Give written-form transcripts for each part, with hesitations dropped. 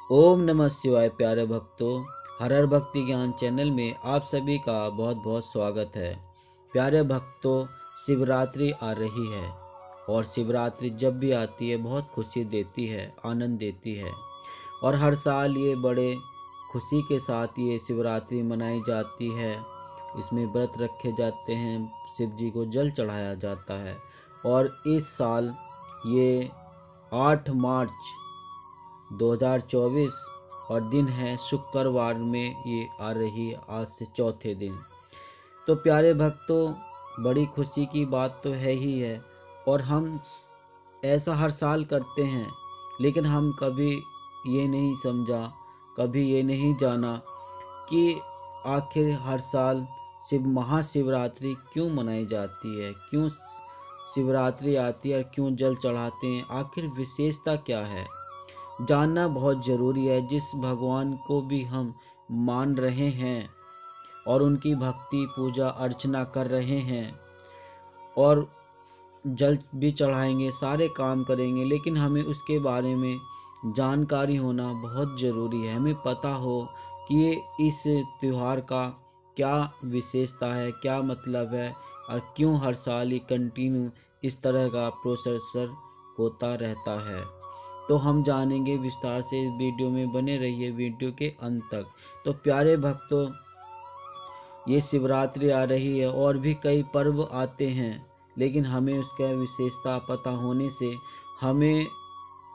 ओम नमः शिवाय। प्यारे भक्तों, हर हर भक्ति ज्ञान चैनल में आप सभी का बहुत बहुत स्वागत है। प्यारे भक्तों, शिवरात्रि आ रही है और शिवरात्रि जब भी आती है बहुत खुशी देती है, आनंद देती है। और हर साल ये बड़े खुशी के साथ ये शिवरात्रि मनाई जाती है। इसमें व्रत रखे जाते हैं, शिव जी को जल चढ़ाया जाता है। और इस साल ये 8 मार्च 2024 और दिन है शुक्रवार में ये आ रही है, आज से चौथे दिन। तो प्यारे भक्तों, बड़ी खुशी की बात तो है ही है। और हम ऐसा हर साल करते हैं, लेकिन हम कभी ये नहीं समझा, कभी ये नहीं जाना कि आखिर हर साल महाशिवरात्रि क्यों मनाई जाती है, क्यों शिवरात्रि आती है और क्यों जल चढ़ाते हैं, आखिर विशेषता क्या है, जानना बहुत ज़रूरी है। जिस भगवान को भी हम मान रहे हैं और उनकी भक्ति पूजा अर्चना कर रहे हैं और जल भी चढ़ाएंगे, सारे काम करेंगे, लेकिन हमें उसके बारे में जानकारी होना बहुत ज़रूरी है। हमें पता हो कि ये इस त्यौहार का क्या विशेषता है, क्या मतलब है और क्यों हर साल ये कंटिन्यू इस तरह का प्रोसेसर होता रहता है। तो हम जानेंगे विस्तार से। इस वीडियो में बने रहिए वीडियो के अंत तक। तो प्यारे भक्तों, ये शिवरात्रि आ रही है और भी कई पर्व आते हैं, लेकिन हमें उसका विशेषता पता होने से हमें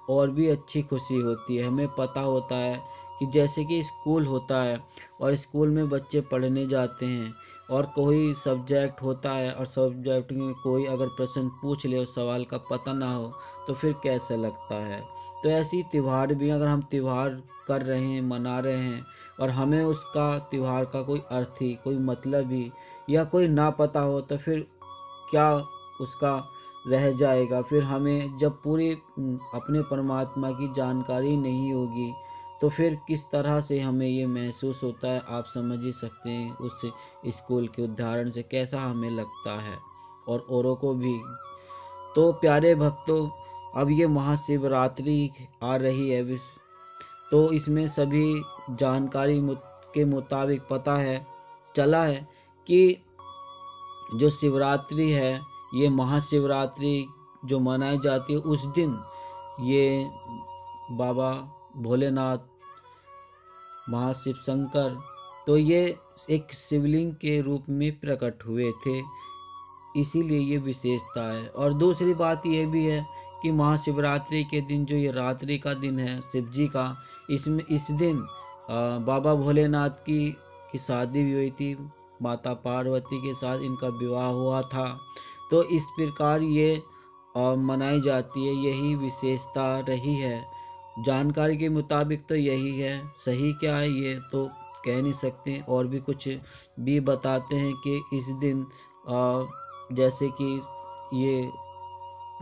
और भी अच्छी खुशी होती है। हमें पता होता है कि जैसे कि स्कूल होता है और स्कूल में बच्चे पढ़ने जाते हैं और कोई सब्जेक्ट होता है और सब्जेक्ट में कोई अगर प्रश्न पूछ ले और सवाल का पता ना हो तो फिर कैसा लगता है। तो ऐसी त्यौहार भी, अगर हम त्यौहार कर रहे हैं, मना रहे हैं और हमें उसका त्यौहार का कोई अर्थ ही, कोई मतलब ही या कोई ना पता हो तो फिर क्या उसका रह जाएगा। फिर हमें जब पूरी अपने परमात्मा की जानकारी नहीं होगी तो फिर किस तरह से हमें ये महसूस होता है, आप समझ ही सकते हैं उस स्कूल के उदाहरण से कैसा हमें लगता है और औरों को भी। तो प्यारे भक्तों, अब ये महाशिवरात्रि आ रही है, तो इसमें सभी जानकारी के मुताबिक पता है चला है कि जो शिवरात्रि है, ये महाशिवरात्रि जो मनाई जाती है उस दिन ये बाबा भोलेनाथ, महाशिव शंकर, तो ये एक शिवलिंग के रूप में प्रकट हुए थे, इसीलिए ये विशेषता है। और दूसरी बात ये भी है कि महाशिवरात्रि के दिन जो ये रात्रि का दिन है शिव जी का, इसमें इस दिन बाबा भोलेनाथ की शादी भी हुई थी, माता पार्वती के साथ इनका विवाह हुआ था। तो इस प्रकार ये मनाई जाती है, यही विशेषता रही है। जानकारी के मुताबिक तो यही है, सही क्या है ये तो कह नहीं सकते। और भी कुछ भी बताते हैं कि इस दिन जैसे कि ये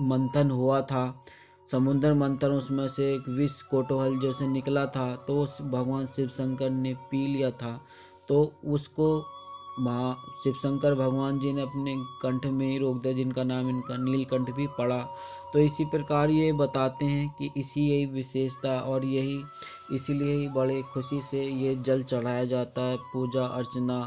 मंथन हुआ था, समुद्र मंथन, उसमें से एक विष कोटोहल जैसे निकला था, तो उस भगवान शिव शंकर ने पी लिया था। तो उसको शिव शंकर भगवान जी ने अपने कंठ में ही रोक दिया, जिनका नाम इनका नीलकंठ भी पड़ा। तो इसी प्रकार ये बताते हैं कि इसी यही विशेषता और यही इसीलिए ही बड़े खुशी से ये जल चढ़ाया जाता है, पूजा अर्चना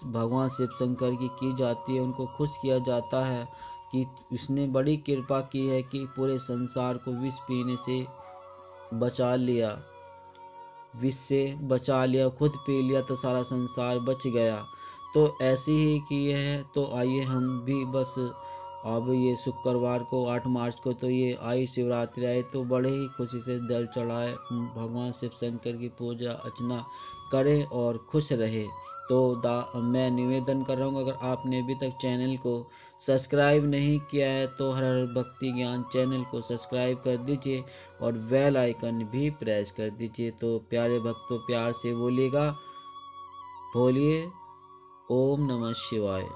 भगवान शिव शंकर की जाती है, उनको खुश किया जाता है कि उसने बड़ी कृपा की है कि पूरे संसार को विष पीने से बचा लिया, विष से बचा लिया, खुद पी लिया तो सारा संसार बच गया। तो ऐसे ही किए हैं। तो आइए हम भी बस अब ये शुक्रवार को 8 मार्च को तो ये आई शिवरात्रि आई, तो बड़े ही खुशी से जल चढ़ाए, भगवान शिव शंकर की पूजा अर्चना करें और खुश रहे। तो मैं निवेदन कर रहा हूँ, अगर आपने अभी तक चैनल को सब्सक्राइब नहीं किया है तो हर हर भक्ति ज्ञान चैनल को सब्सक्राइब कर दीजिए और बेल आइकन भी प्रेस कर दीजिए। तो प्यारे भक्तों, प्यार से बोलिएगा, बोलिए ओम नमः शिवाय।